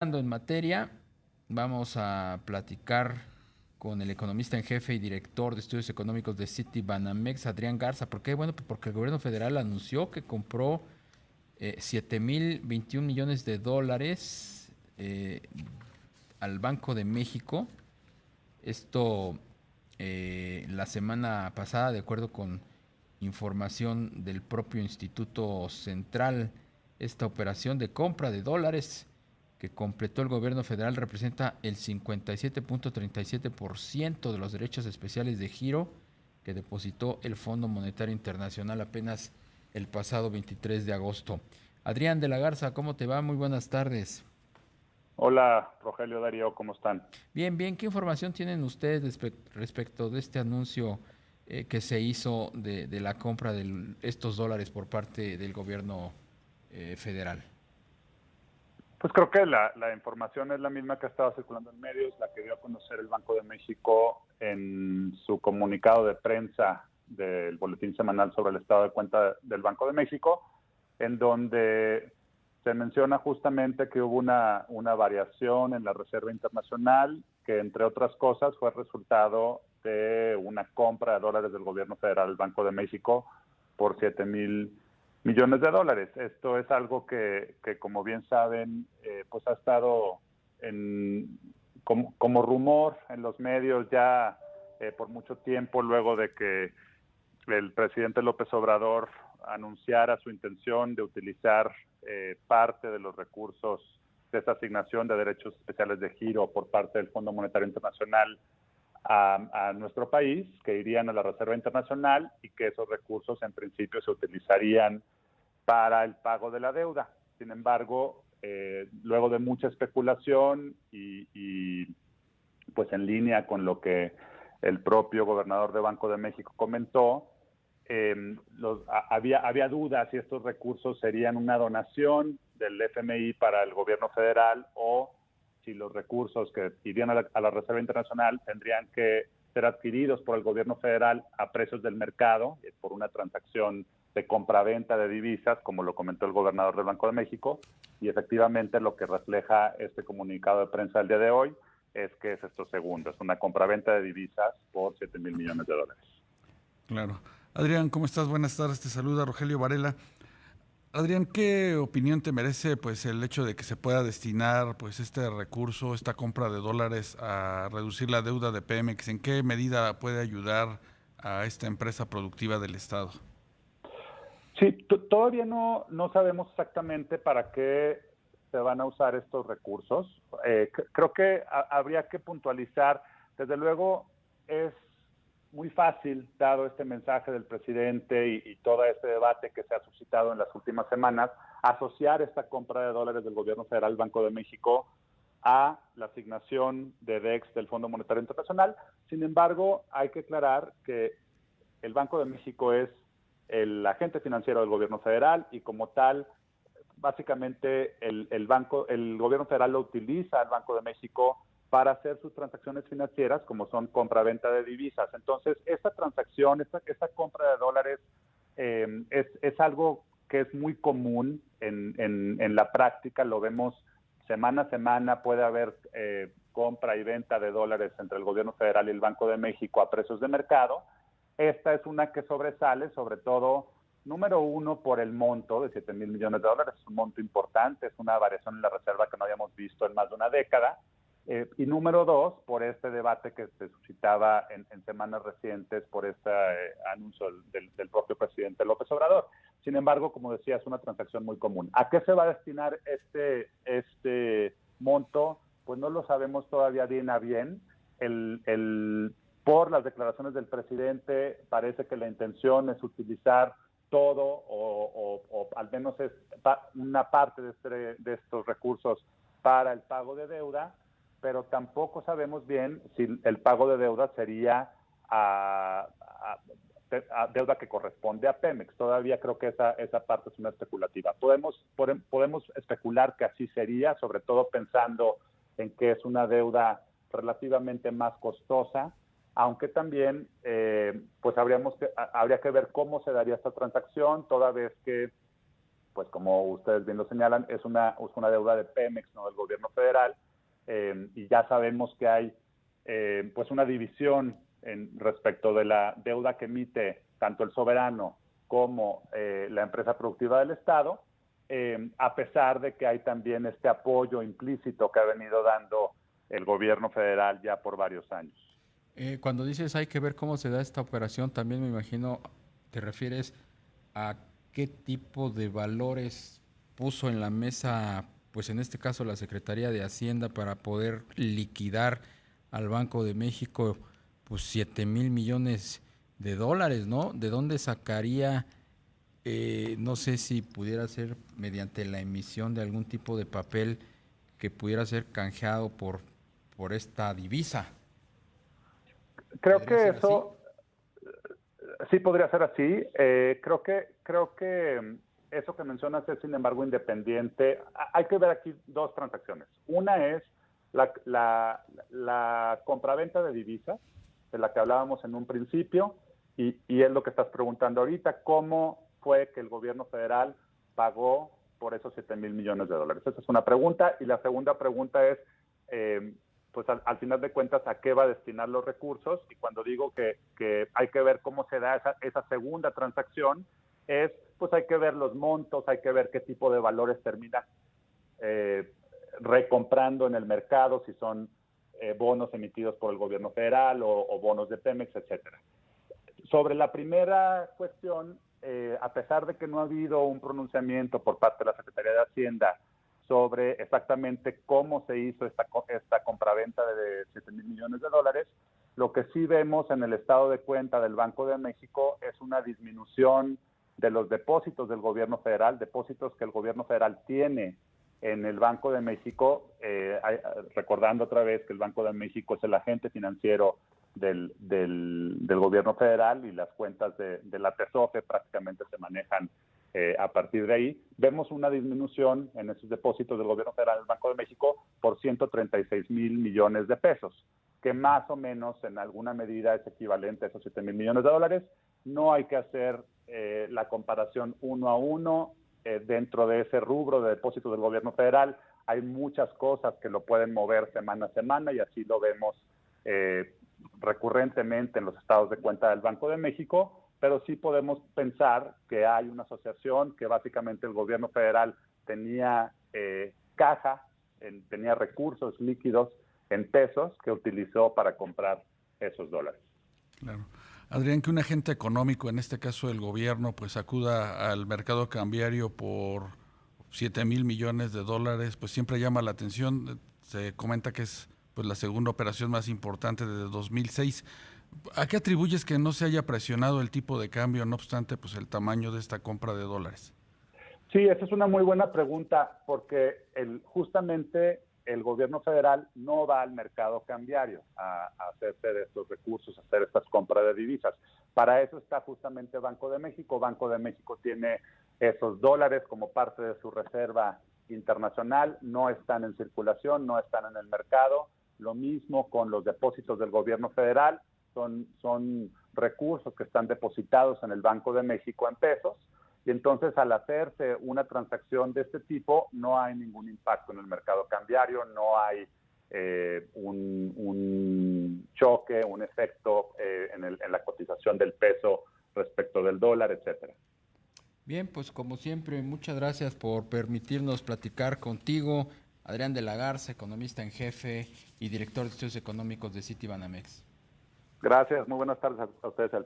En materia, vamos a platicar con el economista en jefe y director de estudios económicos de Citibanamex, Adrián Garza. ¿Por qué? Bueno, pues porque el gobierno federal anunció que compró 7.021 millones de dólares al Banco de México. Esto la semana pasada, de acuerdo con información del propio Instituto Central. Esta operación de compra de dólares que completó el gobierno federal representa el 57.37% de los derechos especiales de giro que depositó el Fondo Monetario Internacional apenas el pasado 23 de agosto. Adrián de la Garza, ¿cómo te va? Muy buenas tardes. Hola, Rogelio, Darío, ¿cómo están? Bien, bien, ¿qué información tienen ustedes respecto de este anuncio que se hizo de la compra de estos dólares por parte del gobierno federal? Pues creo que la información es la misma que ha estado circulando en medios, la que dio a conocer el Banco de México en su comunicado de prensa del boletín semanal sobre el estado de cuenta del Banco de México, en donde se menciona justamente que hubo una variación en la Reserva Internacional, que entre otras cosas fue resultado de una compra de dólares del gobierno federal al Banco de México por 7.000 millones de dólares. Esto es algo que como bien saben, pues ha estado como rumor en los medios ya por mucho tiempo, luego de que el presidente López Obrador anunciara su intención de utilizar parte de los recursos de esta asignación de derechos especiales de giro por parte del Fondo Monetario Internacional a nuestro país, que irían a la Reserva Internacional y que esos recursos en principio se utilizarían para el pago de la deuda. Sin embargo, luego de mucha especulación y pues en línea con lo que el propio gobernador de Banco de México comentó, había dudas si estos recursos serían una donación del FMI para el gobierno federal o si los recursos que irían a la Reserva Internacional tendrían que ser adquiridos por el gobierno federal a precios del mercado por una transacción de compraventa de divisas, como lo comentó el gobernador del Banco de México, y efectivamente lo que refleja este comunicado de prensa del día de hoy es que es esto segundo, es una compraventa de divisas por 7.000 millones de dólares. Claro. Adrián, ¿cómo estás? Buenas tardes, te saluda Rogelio Varela. Adrián, ¿qué opinión te merece pues el hecho de que se pueda destinar pues este recurso, esta compra de dólares a reducir la deuda de Pemex? ¿En qué medida puede ayudar a esta empresa productiva del Estado? Sí, todavía no sabemos exactamente para qué se van a usar estos recursos. Creo que habría que puntualizar, desde luego es muy fácil, dado este mensaje del presidente y todo este debate que se ha suscitado en las últimas semanas, asociar esta compra de dólares del gobierno federal Banco de México a la asignación de DEX del Fondo Monetario Internacional. Sin embargo, hay que aclarar que el Banco de México es el agente financiero del gobierno federal y como tal, básicamente el gobierno federal lo utiliza al Banco de México para hacer sus transacciones financieras, como son compra-venta de divisas. Entonces, esta transacción, esta compra de dólares es algo que es muy común en la práctica, lo vemos semana a semana, puede haber compra y venta de dólares entre el gobierno federal y el Banco de México a precios de mercado. Esta es una que sobresale, sobre todo, número uno, por el monto de 7.000 millones de dólares. Es un monto importante, es una variación en la reserva que no habíamos visto en más de una década. Y número dos, por este debate que se suscitaba en semanas recientes por este anuncio del propio presidente López Obrador. Sin embargo, como decía, es una transacción muy común. ¿A qué se va a destinar este monto? Pues no lo sabemos todavía bien a bien. Por las declaraciones del presidente, parece que la intención es utilizar todo o al menos es una parte de estos recursos para el pago de deuda, pero tampoco sabemos bien si el pago de deuda sería a deuda que corresponde a Pemex. Todavía creo que esa parte es una especulativa. Podemos especular que así sería, sobre todo pensando en que es una deuda relativamente más costosa, aunque también pues habría que ver cómo se daría esta transacción, toda vez que pues como ustedes bien lo señalan, es una deuda de Pemex, no del gobierno federal, y ya sabemos que hay pues una división respecto de la deuda que emite tanto el soberano como la empresa productiva del Estado, a pesar de que hay también este apoyo implícito que ha venido dando el gobierno federal ya por varios años. Cuando dices hay que ver cómo se da esta operación, también me imagino te refieres a qué tipo de valores puso en la mesa, pues en este caso la Secretaría de Hacienda, para poder liquidar al Banco de México pues 7,000 millones de dólares, ¿no? ¿De dónde sacaría? No sé si pudiera ser mediante la emisión de algún tipo de papel que pudiera ser canjeado por esta divisa. Creo ¿Podría que ser así? eso sí podría ser así. Creo que eso que mencionas es, sin embargo, independiente. Hay que ver aquí dos transacciones. Una es la compraventa de divisas, de la que hablábamos en un principio, y es lo que estás preguntando ahorita, ¿cómo fue que el gobierno federal pagó por esos 7,000 millones de dólares? Esa es una pregunta. Y la segunda pregunta es, pues al final de cuentas, ¿a qué va a destinar los recursos? Y cuando digo que hay que ver cómo se da esa segunda transacción, pues hay que ver los montos, hay que ver qué tipo de valores termina recomprando en el mercado, si son bonos emitidos por el gobierno federal o bonos de Pemex, etcétera. Sobre la primera cuestión, a pesar de que no ha habido un pronunciamiento por parte de la Secretaría de Hacienda sobre exactamente cómo se hizo esta compraventa de 7,000 millones de dólares, lo que sí vemos en el estado de cuenta del Banco de México es una disminución de los depósitos del gobierno federal, depósitos que el gobierno federal tiene en el Banco de México, recordando otra vez que el Banco de México es el agente financiero del gobierno federal, y las cuentas de la TESOFE prácticamente se manejan a partir de ahí. Vemos una disminución en esos depósitos del gobierno federal del Banco de México por 136,000 millones de pesos, que más o menos en alguna medida es equivalente a esos 7,000 millones de dólares. No hay que hacer la comparación uno a uno. Dentro de ese rubro de depósitos del gobierno federal hay muchas cosas que lo pueden mover semana a semana, y así lo vemos recurrentemente en los estados de cuenta del Banco de México, pero sí podemos pensar que hay una asociación, que básicamente el gobierno federal tenía caja, tenía recursos líquidos en pesos que utilizó para comprar esos dólares. Claro. Adrián, que un agente económico, en este caso el gobierno, pues acuda al mercado cambiario por 7,000 millones de dólares, pues siempre llama la atención. Se comenta que es pues la segunda operación más importante desde 2006. ¿A qué atribuyes que no se haya presionado el tipo de cambio, no obstante pues el tamaño de esta compra de dólares? Sí, esa es una muy buena pregunta, porque justamente el gobierno federal no va al mercado cambiario a hacerse de estos recursos, a hacer estas compras de divisas. Para eso está justamente Banco de México. Banco de México tiene esos dólares como parte de su reserva internacional, no están en circulación, no están en el mercado. Lo mismo con los depósitos del gobierno federal, son recursos que están depositados en el Banco de México en pesos. Y entonces, al hacerse una transacción de este tipo, no hay ningún impacto en el mercado cambiario, no hay un choque, un efecto en la cotización del peso respecto del dólar, etcétera. Bien, pues como siempre, muchas gracias por permitirnos platicar contigo, Adrián de la Garza, economista en jefe y director de estudios económicos de Citibanamex. Gracias, muy buenas tardes a ustedes.